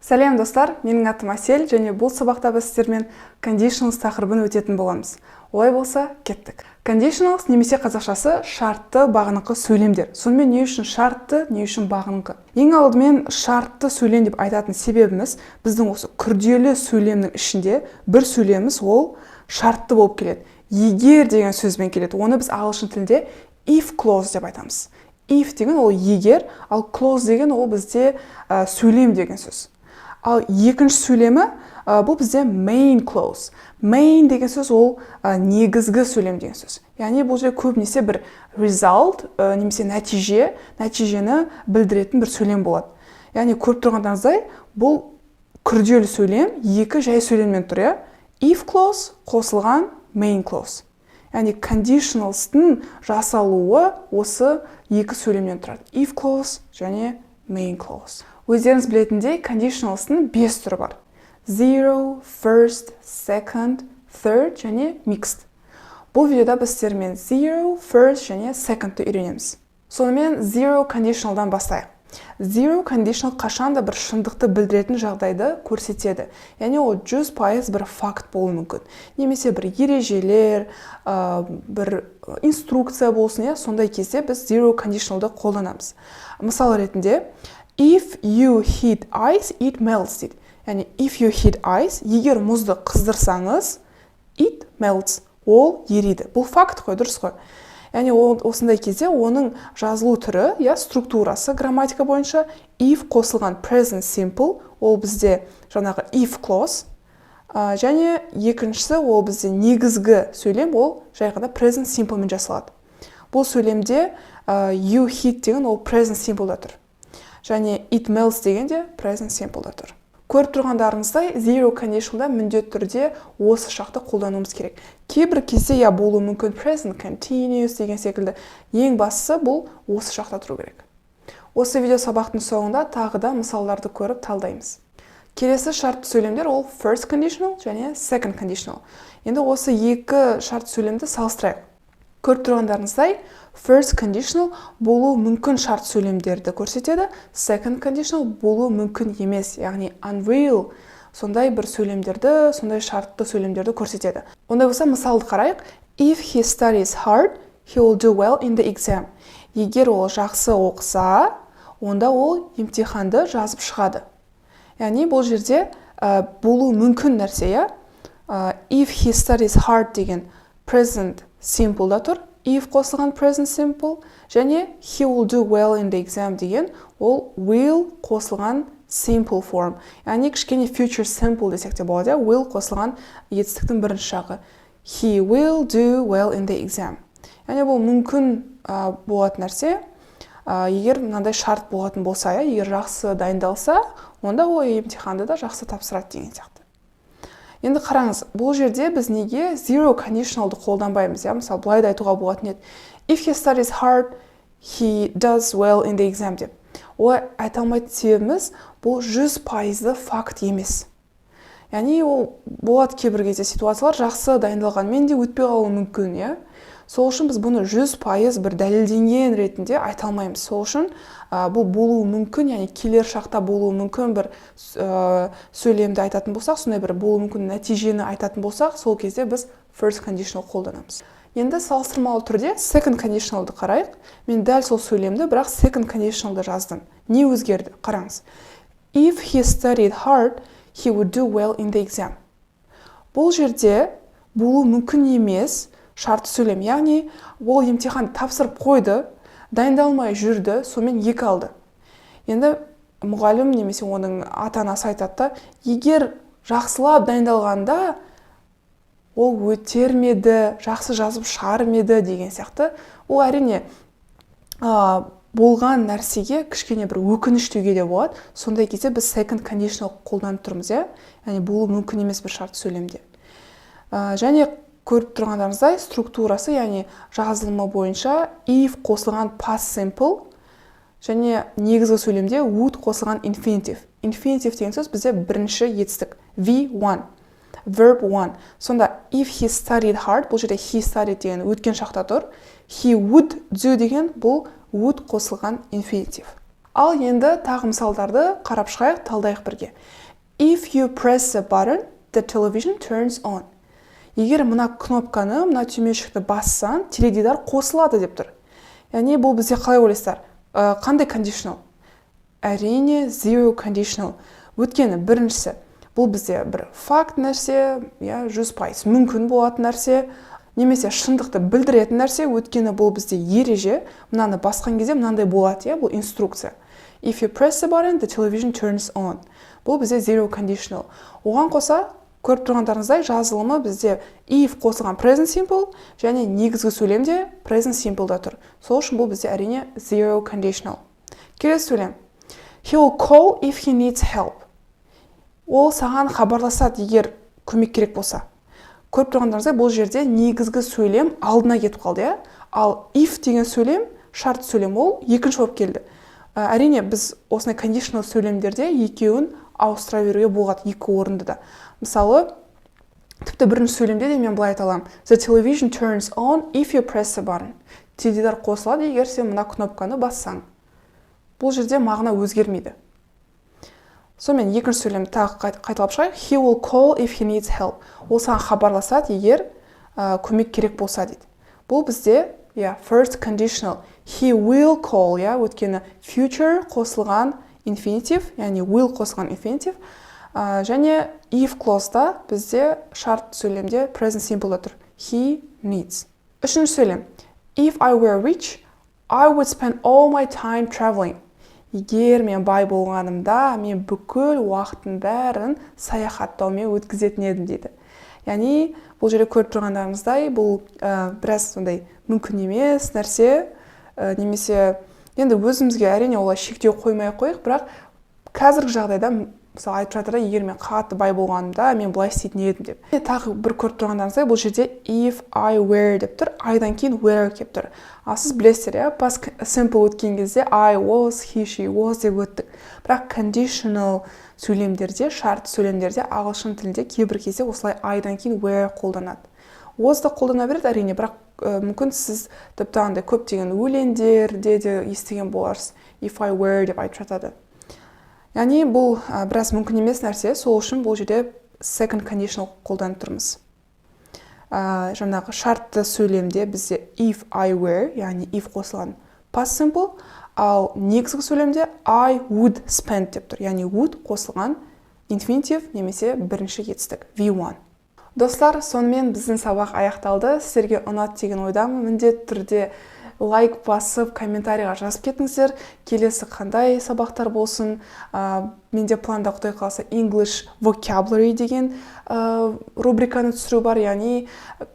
Сәлем достар, менің атым Асель, және бұл сабақта біз сіздермен conditionals тақырыбын өтетін боламыз. Олай болса, кеттік. Conditionals немесе қазақшасы шартты бағыныңқы сөйлемдер. Сонымен не үшін шартты, не үшін бағыныңқы? Ең алдымен шартты сөйлем деп айтатын себебіміз біздің осы күрделі сөйлемнің ішінде бір сөйлеміміз ол шартты болып келеді. Егер деген сөзбен келеді. Оны біз ағылшын тілінде if clause деп айтамыз. If деген ол егер, ал clause деген ол бізде сөйлем деген сөз. Ал екінші сөйлемі бұл бізде main clause. Main деген сөз ол негізгі сөйлем деген сөз. Яғни бұл жерде көбінесе бір result немесе нәтижені білдіретін бір сөйлем болады. Яғни көріп тұрғандарыңыздай бұл күрделі сөйлем екі жай сөйлемнен тұр. If clause қосылған main clause. Яғни conditionalстың жасалуы осы екі сөйлемнен тұрады. If clause және main clause. Өздеріңіз білетіндей, conditionalстың 5 түрі бар. Zero, first, second, third және mixed. Бұл видеода біз сіздермен zero, first және second'ты үйренеміз. Сонымен zero conditionalдан бастайық. Zero conditional қашанда бір шындықты білдіретін жағдайды көрсетеді. Яғни ол 100% бір факт болуы мүмкін. Немесе бір ережелер, бір инструкция болсын, сондай кезде біз zero conditionalды қолданамыз. Мысал ретінде, if you heat ice, it melts дейді. Яғни if you heat ice, егер мұзды қыздырсаңыз, it melts, ол ериді. Бұл факт қой, дұрыс қой. Яғни осындай кезде оның жазылу түрі, структурасы грамматика бойынша if қосылған present simple, ол бізде жаңағы if clause, және екіншісі ол бізде негізгі сөйлем, ол жай ғана present simple мен жасалады. Бұл сөйлемде you heat деген ол present simple да тұр. Және it melts деген де present simple да тұр. Көріп тұрғандарыңыздай, zero conditionalда міндетті түрде осы шақты қолдануымыз керек. Кейбір кезде болуы мүмкін present continuous деген секілді. Ең бастысы бұл осы шақта тұру керек. Осы видео сабақтың соңында тағы да мысалдарды көріп талдаймыз. Келесі шартты сөйлемдер ол first conditional және second conditional. Енді осы екі шартты сөйлемді салыстырайық. Көріп тұрғандарыңыздай, first conditional болу мүмкін шарт сөйлемдерді көрсетеді, second conditional болу мүмкін емес, яғни unreal, сондай бір сөйлемдерді, сондай шартты сөйлемдерді көрсетеді. Онда болса мысалды қарайық. If he studies hard, he will do well in the exam. Егер ол жақсы оқыса, онда ол емтиханды жазып шығады. Яғни бұл жерде болу мүмкін нәрсе. If he studies hard деген present simple да тұр. If қосылған present simple және he will do well in the exam деген ол will қосылған simple form. Яғни кішкене future simple десек те болады. Will қосылған етістіктің бірінші жағы. He will do well in the exam. Яғни бұл мүмкін болатын нәрсе. Егер мынандай шарт болатын болса, егер жақсы дайындалса, онда ол емтиханды да жақсы тапсырады деген сияқты. Енді қараңыз, бұл жерде біз неге zero conditionalды қолданбаймыз? Мысалы, былай да айтуға болатын еді. If he studies hard, he does well in the exam деп. Олай айта алмайтын себебіміз бұл 100% факт емес. Яғни ол болады кейбір кезде ситуациялар жақсы дайындалғанмен де өтпей қалуы мүмкін, Сол үшін біз бұны 100% бір дәлелденген ретінде айта алмаймыз. Сол үшін бұл болуы мүмкін, яғни келер шақта болуы мүмкін бір сөйлемді айтатын болсақ, сондай бір болуы мүмкін нәтижені айтатын болсақ, сол кезде біз first conditional қолданамыз. Енді салыстырмалы түрде second conditionalды қарайық. Мен дәл сол сөйлемді, бірақ second conditionalды жаздым. Не өзгерді? Қараңыз. If he studied hard, he would do well in the exam. Бұл жерде болуы мүмкін емес шартты сөйлем. Яғни ол емтихан тапсырып қойды, дайындалмай жүрді, сонымен 2 алды. Енді мұғалім немесе оның ата-анасы айтады, егер жақсылап дайындалғанда ол өтермеді, жақсы жазып шығармеді деген сияқты. Ол әрине болған нәрсеге кішкене бір өкініш деуге де болады. Сондай кезде біз second conditional қолданып тұрмыз, яғни болуы мүмкін емес бір шартты сөйлемде. Және көріп тұрғандарыңыздай структурасы, яғни жазылымы бойынша if қосылған past simple және негізгі сөйлемде would қосылған infinitive. Infinitive деген сөз бізде бірінші етістік V1, verb 1. Сонда if he studied hard, бұл жерде he studied деген өткен шақта тұр. He would do деген бұл would қосылған infinitive. Ал енді тағы мысалдарды қарап шығайық, талдайық бірге. If you press the button, the television turns on. Егер мына кнопканы, мына түймешікті бассаң, теледидар қосылады деп тұр. Яғни бұл бізде қалай ойлайсыздар? Қандай conditional? Әрине zero conditional. Өйткені біріншісі, бұл бізде бір факт нәрсе, 100% мүмкін болатын нәрсе, немесе шындықты білдіретін нәрсе, өйткені бұл бізде ереже, мынаны басқан кезде мынандай болады, бұл инструкция. If you press the button, the television turns on. Бұл бізде zero conditional. Оған қоса, көріп тұрғандарыңыздай жазылымы бізде if қосылған present simple және негізгі сөйлемде present simple да тұр. Сол үшін бұл бізде әрине zero conditional. Келесі сөйлем. He will call if he needs help. Ол саған хабарласады, егер көмек керек болса. Көріп тұрғандарыңыздай бұл жерде негізгі сөйлем алдына кетіп қалды, Ал if деген сөйлем, шарт сөйлем, ол екінші болып келді. Әрине біз осындай conditional сөйлемдерде екеуін ауыстыра беруге болады, екі орынды да. Мысалы, тіпті бірінші сөйлемде де мен былай айта аламын. The television turns on if you press the button. Теледидар қосылады, егер сен мына кнопканы бассаң. Бұл жерде мағына өзгермейді. Сонымен екінші сөйлемді тағы қайталап шығайық. He will call if he needs help. Ол саған хабарласады, егер көмек керек болса дейді. Бұл бізде first conditional. He will call, өткені future қосылған infinitive, яғни will қосылған infinitive. Және if clause-да бізде шарт сөйлемде present simple да тұр. He needs. Үшінші сөйлем. If I were rich, I would spend all my time traveling. Егер мен бай болғанымда, мен бүкіл уақытын бәрін саяхаттаумен өткізетін едім дейді. Яғни, бұл жерде көріп тұрғандарыңыздай, бұл біраз сондай мүмкін емес нәрсе, немесе енді өзімізге әрине олай шектеу қоймай қойық, бірақ қазіргі жағдайда мысалы айтып жатыр, егер мен қатты бай болғанымда, мен былай істейтін едім деп. Тағы бір көріп тұрғандарыңыздай, бұл жерде if I were деп тұр, айдан кейін were кеп тұр. Сіз білесіздер, past simple өткен кезде I was, he, she was деп өттік. Бірақ conditional сөйлемдерде, шарт сөйлемдерде, ағылшын тілінде кейбір кезде осылай айдан кейін were қолданады. Was да қолдана береді әрине, бірақ мүмкін сіз тіпті андай көптеген өлеңдерде де естіген боларсыз. If I were деп айтып жатады. Яғни бұл біраз мүмкін емес нәрсе, сол үшін бұл жерде second conditional қолданып тұрмыз. Жаңағы шартты сөйлемде бізде if I were, яғни if қосылған past simple, ал негізгі сөйлемде I would spend деп тұр, яғни would қосылған infinitive немесе бірінші кетістік V1. Достар, сонымен біздің сабақ аяқталды. Сіздерге ұнады деген ойдамын. Міндетті түрде лайк басып, комментарийға жазып кетіңіздер. Келесі қандай сабақтар болсын. Менде планда Құдай қаласа English vocabulary деген рубриканы түсіру бар, яғни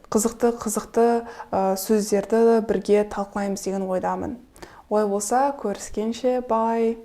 қызықты сөздерді бірге талқылаймыз деген ойдамын. Ой болса, көріскенше, bye!